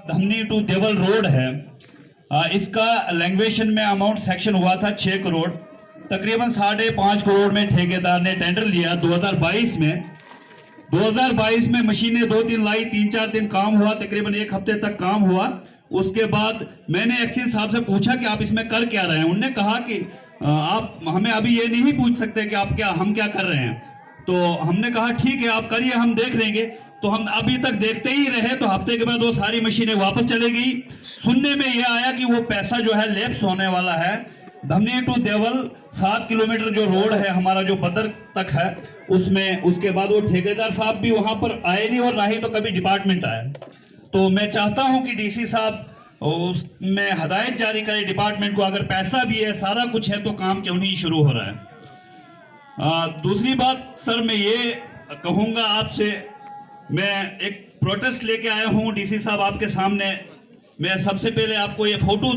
धमनी to Deval road है। इसका लैंग्वेशन में अमाउंट सेक्शन हुआ था 6 करोड़। तकरीबन 5.5 करोड़ में ठेकेदार ने टेंडर लिया 2022 में। 2022 में मशीनें 2-3 लाई, 3-4 दिन काम हुआ, तकरीबन 1 हफ्ते तक काम हुआ। उसके बाद मैंने एक्सीज साहब से पूछा कि आप इसमें कर क्या रहे हैं। उन्होंने कहा कि आप हमें अभी ये नहीं पूछ सकते कि आप हम क्या कर रहे हैं। तो हमने कहा ठीक है आप करिए, हम देख लेंगे। तो हम अभी तक देखते ही रहे। तो हफ्ते के बाद वो सारी मशीनें वापस चले गई। सुनने में यह आया कि वो पैसा जो है लैप्स होने वाला है। धमनी टू देवल 7 किलोमीटर जो रोड है हमारा, जो बदर तक है, उसमें उसके बाद वो ठेकेदार साहब भी वहां पर आए नहीं और ना ही तो कभी डिपार्टमेंट आया। तो मैं चाहता हूं कि डीसी साहब उसमें हदायत जारी करें डिपार्टमेंट को, अगर पैसा भी है सारा कुछ है तो काम क्यों नहीं शुरू हो रहा है। दूसरी बात सर, मैं ये कहूंगा आपसे, मैं एक प्रोटेस्ट लेके आया हूं डीसी साहब आपके सामने। मैं सबसे पहले आपको ये फोटो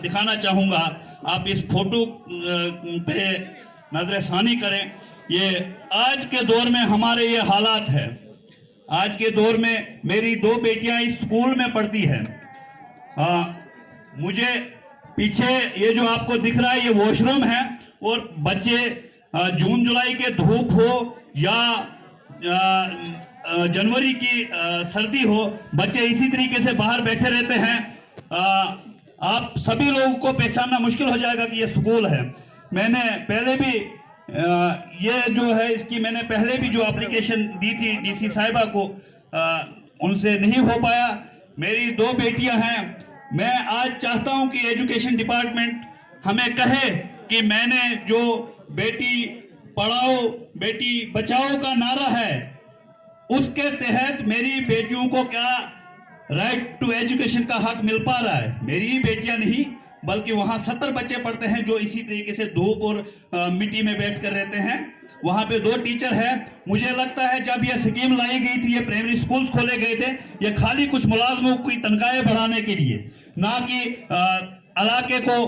दिखाना चाहूंगा। आप इस फोटो पे नजरसानी करें। ये आज के दौर में हमारे ये हालात है। आज के दौर में मेरी 2 बेटियां इस स्कूल में पढ़ती हैं। मुझे पीछे ये जो आपको दिख रहा है ये वॉशरूम है, और बच्चे जून जुलाई के धूप हो या जनवरी की सर्दी हो, बच्चे इसी तरीके से बाहर बैठे रहते हैं। आप सभी लोगों को पहचानना मुश्किल हो जाएगा कि ये स्कूल है। मैंने पहले भी ये जो है इसकी मैंने पहले भी जो एप्लीकेशन दी थी डीसी साहिबा को, उनसे नहीं हो पाया। मेरी 2 बेटियां हैं। मैं आज चाहता हूं कि एजुकेशन डिपार्टमेंट हमें कहे कि मैंने जो बेटी पढ़ाओ बेटी बचाओ का नारा है, उसके तहत मेरी बेटियों को क्या राइट टू एजुकेशन का हक मिल पा रहा है। मेरी ही बेटियां नहीं बल्कि वहां 70 बच्चे पढ़ते हैं जो इसी तरीके से धूप और मिट्टी में बैठ कर रहते हैं। वहां पे 2 टीचर हैं। मुझे लगता है जब यह स्कीम लाई गई थी, ये प्राइमरी स्कूल्स खोले गए थे, ये खाली कुछ मुलाजमों की तनख्वाहें बढ़ाने के लिए, ना कि इलाके को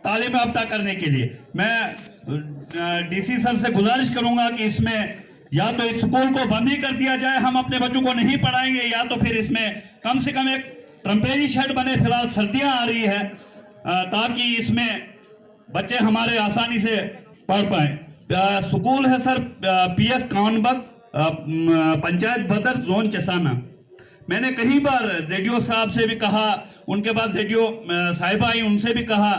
तालीम याफ्ता करने के लिए। मैं डीसी सर से गुजारिश करूंगा कि इसमें या तो इस स्कूल को बंद ही कर दिया जाए, हम अपने बच्चों को नहीं पढ़ाएंगे, या तो फिर इसमें कम से कम एक टेम्परेरी शेड बने। फिलहाल सर्दियां आ रही है, ताकि इसमें बच्चे हमारे आसानी से पढ़ पाए। स्कूल है सर पीएस कानबग, पंचायत बदर, जोन चसाना। मैंने कई बार जेडीओ साहब से भी कहा, उनके बाद जेडीओ साहिबा आई, उनसे भी कहा,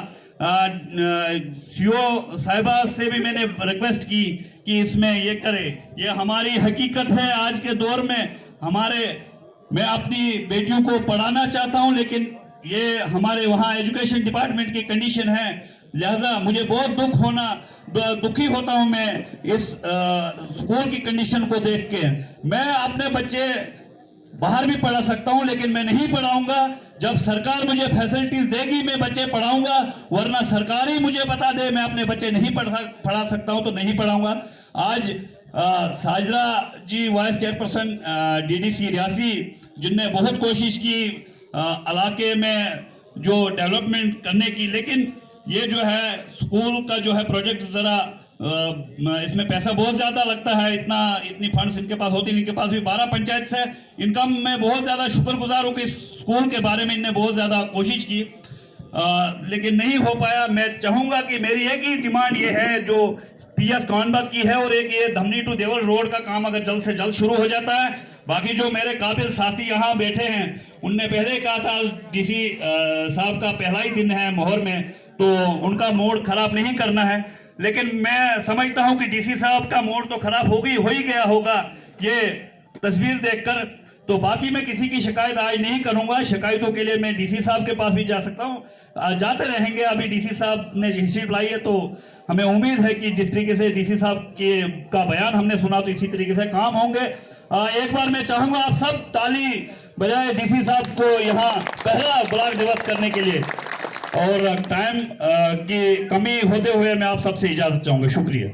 सीओ साहिबा से भी मैंने रिक्वेस्ट की कि इसमें ये करे। ये हमारी हकीकत है आज के दौर में। मैं अपनी बेटियों को पढ़ाना चाहता हूं, लेकिन ये हमारे वहाँ एजुकेशन डिपार्टमेंट की कंडीशन है। लिहाजा मुझे बहुत दुखी होता हूं मैं इस स्कूल की कंडीशन को देख के। मैं अपने बच्चे बाहर भी पढ़ा सकता हूं, लेकिन मैं नहीं पढ़ाऊंगा। जब सरकार मुझे फैसिलिटीज देगी मैं बच्चे पढ़ाऊंगा, वरना सरकार ही मुझे बता दे मैं अपने बच्चे नहीं पढ़ा सकता हूं तो नहीं पढ़ाऊंगा। आज साजरा जी वाइस चेयरपर्सन डीडीसी रियासी, जिनने बहुत कोशिश की इलाके में जो डेवलपमेंट करने की, लेकिन ये जो है स्कूल का जो है प्रोजेक्ट जरा इसमें पैसा बहुत ज्यादा लगता है। इतनी फंड्स इनके पास होती नहीं। इनके पास भी 12 पंचायत है। इनका मैं बहुत ज्यादा शुक्रगुजार हूँ कि इस स्कूल के बारे में इनने बहुत ज्यादा कोशिश की, लेकिन नहीं हो पाया। मैं चाहूंगा कि मेरी एक ही डिमांड ये है जो पीएस कानबाग की है, और एक ये धमनी टू देवल रोड का काम अगर जल्द से जल्द शुरू हो जाता है। बाकी जो मेरे काबिल साथी यहाँ बैठे हैं, उनने पहले कहा था डीसी साहब का पहला ही दिन है मोहर में, तो उनका मूड खराब नहीं करना है। लेकिन मैं समझता हूं कि डीसी साहब का मूड तो खराब हो ही गया होगा ये तस्वीर देखकर। तो बाकी मैं किसी की शिकायत आज नहीं करूंगा। शिकायतों के लिए मैं डीसी साहब के पास भी जा सकता हूं, जाते रहेंगे। अभी डीसी साहब ने हिस्ट्री लाई है, तो हमें उम्मीद है कि जिस तरीके से डीसी साहब का बयान हमने सुना, तो इसी तरीके से काम होंगे। एक बार मैं चाहूंगा आप सब ताली बजाए डीसी साहब को यहाँ पहला ब्लॉक दिवस करने के लिए। और टाइम की कमी होते हुए मैं आप सबसे इजाजत चाहूंगा। शुक्रिया।